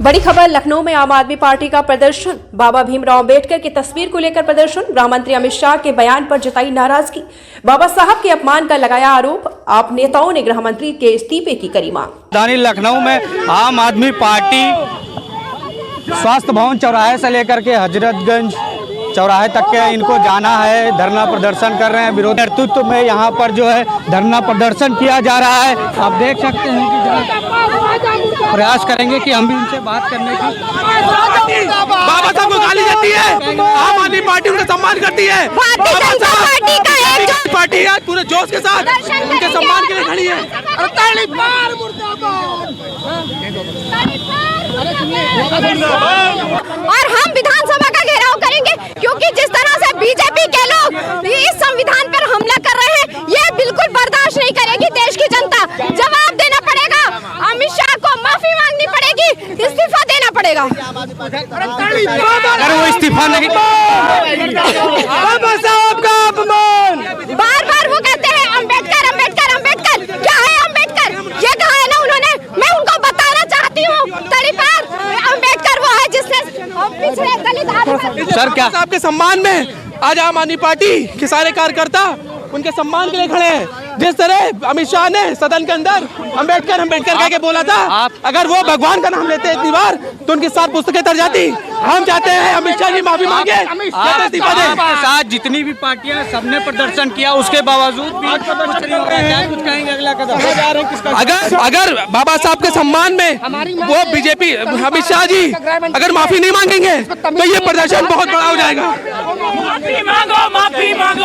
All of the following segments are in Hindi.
बड़ी खबर लखनऊ में आम आदमी पार्टी का प्रदर्शन। बाबा भीमराव अंबेडकर की तस्वीर को लेकर प्रदर्शन। गृह मंत्री अमित शाह के बयान पर जताई नाराजगी। बाबा साहब के अपमान का लगाया आरोप। आप नेताओं ने गृह मंत्री के इस्तीफे की करी मांग। राजधानी लखनऊ में आम आदमी पार्टी स्वास्थ्य भवन चौराहे से लेकर के हजरतगंज चौराहे तक के इनको जाना है, धरना प्रदर्शन कर रहे हैं। विरोध नेतृत्व में यहाँ पर जो है धरना प्रदर्शन किया जा रहा है। आप देख सकते हैं कि प्रयास करेंगे कि हम भी उनसे बात करने की। बाबा साहब को गाली देती है, आम आदमी पार्टी उनका सम्मान करती है। पार्टी आज पूरे जोश के साथ उनके सम्मान के लिए खड़ी है। और हम विधानसभा का घेराव करेंगे, क्योंकि जिस तरह से बीजेपी के लोग इस संविधान पर हमला कर रहे हैं, ये बिल्कुल बर्दाश्त नहीं करेगी देश की जनता। जवाब देना पड़ेगा, अमित शाह को माफी मांगनी पड़ेगी, इस्तीफा देना पड़ेगा। अगर वो इस्तीफा नहीं, बाबा साहब का अपमान। बार बार वो कहते हैं अम्बेडकर अम्बेडकर अम्बेडकर। क्या है अम्बेडकर? ये कहा है ना उन्होंने। मैं उनको बताना चाहती हूँ, तरीपार अम्बेडकर वो है जिसने पिछड़े दलित आदिवासी। सर क्या साहब के सम्मान में आज आम आदमी पार्टी के सारे कार्यकर्ता उनके सम्मान के लिए खड़े हैं। जिस तरह अमित शाह ने सदन के अंदर अम्बेडकर अम्बेडकर कह के बोला था, अगर वो भगवान का नाम लेते इतनी बार तो उनकी 7 पुस्तकें तर जाती। हम चाहते हैं अमित शाह जी माफी मांगे, इस्तीफा दें। आपके साथ जितनी भी पार्टियां सबने प्रदर्शन किया, उसके बावजूद भी कुछ नहीं हो रहा है। क्या कुछ कहेंगे अगला कदम? अगर बाबा साहब के सम्मान में वो बीजेपी अमित शाह जी अगर माफी नहीं मांगेंगे तो ये प्रदर्शन बहुत बड़ा हो जाएगा। माफी मांगो, माफी मांगो।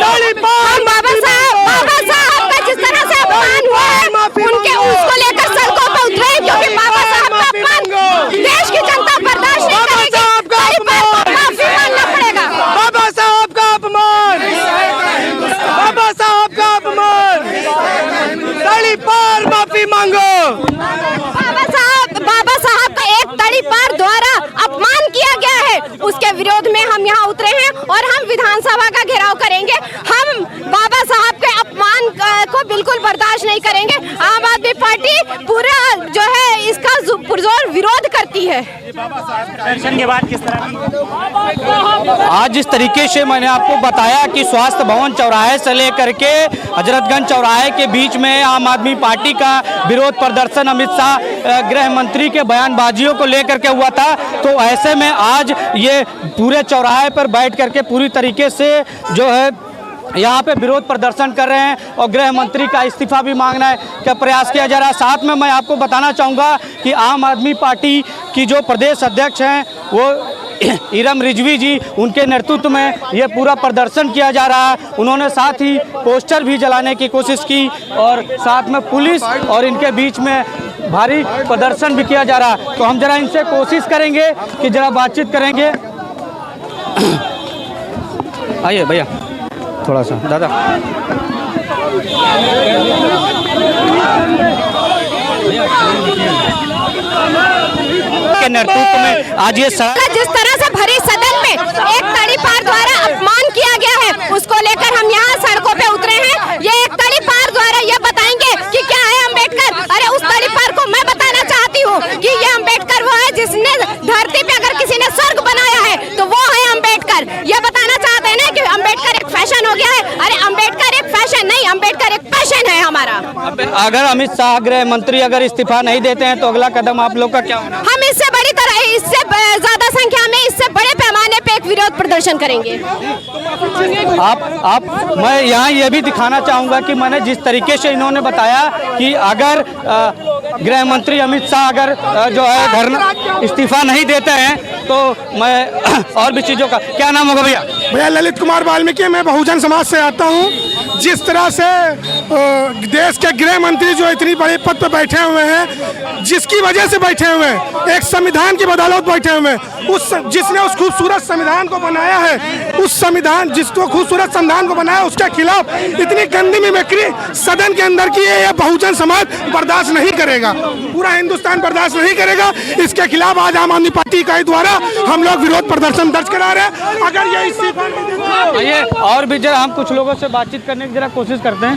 बाबा साहब का जिस तरह से अपमान हुआ है, उनके उसको लेकर सड़कों पर उतरे, क्योंकि बाबा साहब का अपमान देश की जनता बर्दाश्त नहीं करेगी। माफी मांगना पड़ेगा। बाबा साहब का अपमान, बाबा साहब का अपमान, तड़ी पार माफी मांगो। बाबा साहब का एक तड़ी पार द्वारा अपमान किया गया है, उसके विरोध में हम यहाँ उतरे हैं और हम विधानसभा का घेराव करेंगे। हम बाबा साहब के अपमान को बिल्कुल बर्दाश्त नहीं करेंगे। आम आदमी पार्टी पूरा जो है इसका पुरजोर विरोध करती है। दर्शन के बाद किस तरह आज जिस तरीके से मैंने आपको बताया कि स्वास्थ्य भवन चौराहे से लेकर के हजरतगंज चौराहे के बीच में आम आदमी पार्टी का विरोध प्रदर्शन अमित शाह गृह मंत्री के बयानबाजियों को लेकर के हुआ था, तो ऐसे में आज ये पूरे चौराहे पर बैठ करके पूरी तरीके से जो है यहाँ पे विरोध प्रदर्शन कर रहे हैं और गृह मंत्री का इस्तीफा भी मांगना है का प्रयास किया जा रहा है। साथ में मैं आपको बताना चाहूँगा कि आम आदमी पार्टी की जो प्रदेश अध्यक्ष हैं वो इरम रिजवी जी, उनके नेतृत्व में ये पूरा प्रदर्शन किया जा रहा है। उन्होंने साथ ही पोस्टर भी जलाने की कोशिश की और साथ में पुलिस और इनके बीच में भारी प्रदर्शन भी किया जा रहा है। तो हम जरा इनसे कोशिश करेंगे कि जरा बातचीत करेंगे। आइए भैया थोड़ा सा दादा। के नेतृत्व में आज ये जिस तरह से भरी सदन में एक तड़ी पार द्वारा अपमान किया गया है, उसको लेकर हम यहाँ सड़कों पे उतरे हैं। ये एक तड़ी पार द्वारा ये बताएंगे कि क्या है अम्बेडकर। अरे उस तड़ी पार को मैं बताना चाहती हूँ कि ये अम्बेडकर वो है जिसने धरती पे अगर किसी ने स्वर्ग बनाया है तो वो है अम्बेडकर। ये बताना चाहते हैं ना कि अम्बेडकर एक फैशन हो गया है। अरे अम्बेडकर एक फैशन नहीं, अम्बेडकर एक पैशन है हमारा। अगर अमित शाह गृह मंत्री अगर इस्तीफा नहीं देते हैं तो अगला कदम आप लोग का क्या होगा? हम इससे बड़ी तरह, इससे ज्यादा संख्या में, इससे बड़े पैमाने पे एक विरोध प्रदर्शन करेंगे। मैं यहाँ ये भी दिखाना चाहूँगा कि मैंने जिस तरीके से इन्होंने बताया कि अगर गृह मंत्री अमित शाह अगर जो है धरना इस्तीफा नहीं देते हैं तो मैं और भी चीज़ों का क्या नाम होगा भैया? भैया ललित कुमार वाल्मीकि, मैं बहुजन समाज से आता हूँ। जिस तरह से देश के गृह मंत्री जो इतनी बड़े पद पर बैठे हुए हैं, जिसकी वजह से बैठे हुए हैं, एक संविधान की बदौलत बैठे हुए हैं, जिसने उस खूबसूरत संविधान को बनाया है, उस संविधान जिसको खूबसूरत संविधान को बनाया उसके खिलाफ इतनी गंदी मिमिक्री सदन के अंदर की है, यह बहुजन समाज बर्दाश्त नहीं करेगा। पूरा हिंदुस्तान बर्दाश्त नहीं करेगा। इसके खिलाफ आज आम आदमी पार्टी के द्वारा हम लोग विरोध प्रदर्शन दर्ज करा रहे हैं। अगर ये इस्तीफा और भी जरा हम कुछ लोगों से बातचीत करने की जरा कोशिश करते हैं।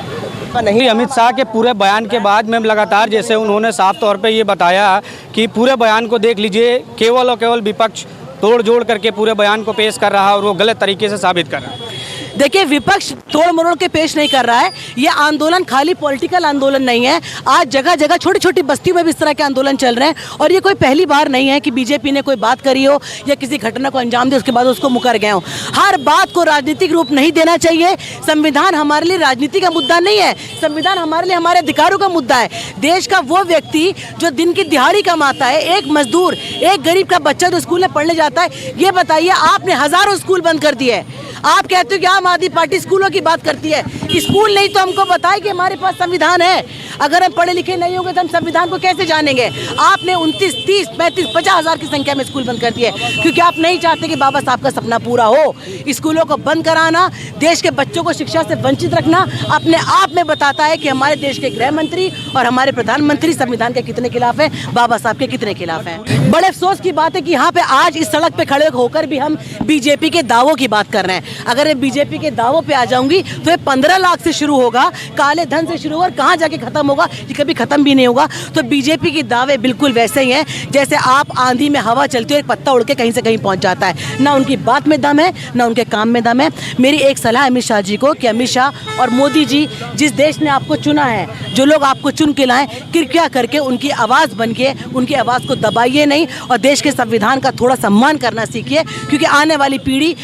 नहीं, अमित शाह के पूरे बयान के बाद में लगातार जैसे उन्होंने साफ तौर पे ये बताया कि पूरे बयान को देख लीजिए, केवल और केवल विपक्ष तोड़ जोड़ करके पूरे बयान को पेश कर रहा है और वो गलत तरीके से साबित कर रहा है। देखिए, विपक्ष तोड़ मरोड़ के पेश नहीं कर रहा है। ये आंदोलन खाली पॉलिटिकल आंदोलन नहीं है। आज जगह जगह छोटी छोटी बस्तियों में भी इस तरह के आंदोलन चल रहे हैं और ये कोई पहली बार नहीं है कि बीजेपी ने कोई बात करी हो या किसी घटना को अंजाम दिया उसके बाद उसको मुकर गए हो। हर बात को राजनीतिक रूप नहीं देना चाहिए। संविधान हमारे लिए राजनीति का मुद्दा नहीं है। संविधान हमारे लिए हमारे अधिकारों का मुद्दा है। देश का वो व्यक्ति जो दिन की दिहाड़ी कमाता है, एक मजदूर, एक गरीब का बच्चा जो स्कूल में पढ़ने जाता है, ये बताइए, आपने हजारों स्कूल बंद कर दिए। आप कहते हो कि आम आदमी पार्टी स्कूलों की बात करती है। स्कूल नहीं तो हमको बताए कि हमारे पास संविधान है। अगर हम पढ़े लिखे नहीं होंगे तो हम संविधान को कैसे जानेंगे? आपने 29, 30, 35, 50 हज़ार की संख्या में स्कूल बंद कर दिए क्योंकि आप नहीं चाहते कि बाबा साहब का सपना पूरा हो। स्कूलों को बंद कराना, देश के बच्चों को शिक्षा से वंचित रखना अपने आप में बताता है कि हमारे देश के गृह मंत्री और हमारे प्रधानमंत्री संविधान के कितने खिलाफ हैं, बाबा साहब के कितने खिलाफ हैं। बड़े अफसोस की बात है कि यहाँ पे आज इस सड़क पे खड़े होकर भी हम बीजेपी के दावों की बात कर रहे हैं। अगर मैं बीजेपी के दावों पे आ जाऊंगी तो ये 15 लाख से शुरू होगा, काले धन से शुरू होगा और कहाँ जाके खत्म होगा, ये कभी खत्म भी नहीं होगा। तो बीजेपी के दावे बिल्कुल वैसे ही हैं जैसे आप आंधी में हवा चलती है, एक पत्ता उड़ के कहीं से कहीं पहुंच जाता है। ना उनकी बात में दम है, ना उनके काम में दम है। मेरी एक सलाह अमित शाह जी को कि अमित शाह और मोदी जी, जिस देश ने आपको चुना है, जो लोग आपको चुन के लाएं, कृपया करके उनकी आवाज़ बन के उनकी आवाज़ को दबाइए नहीं और देश के संविधान का थोड़ा सम्मान करना सीखिए क्योंकि आने वाली पीढ़ी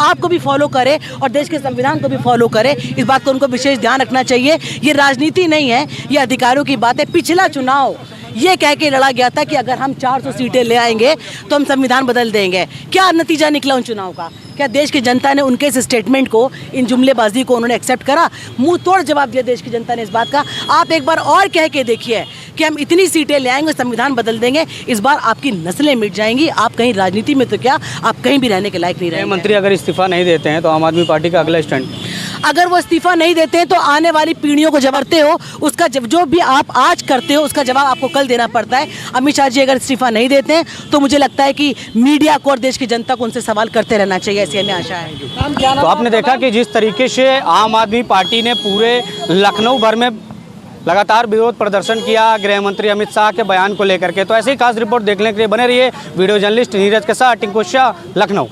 आपको भी फॉलो करे और देश के संविधान को भी फॉलो करे। इस बात को उनको विशेष ध्यान रखना चाहिए। ये राजनीति नहीं है, ये अधिकारों की बात है। पिछला चुनाव ये कह के लड़ा गया था कि अगर हम 400 सीटें ले आएंगे तो हम संविधान बदल देंगे। क्या नतीजा निकला उन चुनाव का? क्या देश की जनता ने उनके इस स्टेटमेंट को, इन जुमलेबाजी को उन्होंने एक्सेप्ट करा? मुंह तोड़ जवाब दिया देश की जनता ने इस बात का। आप एक बार और कह के देखिए कि हम इतनी सीटें ले आएंगे, संविधान बदल देंगे। इस बार आपकी नस्लें मिट जाएंगी। आप कहीं राजनीति में तो क्या, आप कहीं भी रहने के लायक नहीं रहेंगे। मंत्री अगर इस्तीफा नहीं देते हैं तो आम आदमी पार्टी का अगला स्टैंड, अगर वो इस्तीफा नहीं देते हैं तो आने वाली पीढ़ियों को जबरते हो, उसका जो भी आप आज करते हो उसका जवाब आपको कल देना पड़ता है। अमित शाह जी अगर इस्तीफा नहीं देते हैं तो मुझे लगता है कि मीडिया को और देश की जनता को उनसे सवाल करते रहना चाहिए, ऐसी हमें आशा है। तो आपने देखा कि जिस तरीके से आम आदमी पार्टी ने पूरे लखनऊ भर में लगातार विरोध प्रदर्शन किया गृह मंत्री अमित शाह के बयान को लेकर के। तो ऐसी खास रिपोर्ट देखने के लिए बने रहिए। वीडियो जर्नलिस्ट नीरज के साथ टिंकू शाह, लखनऊ।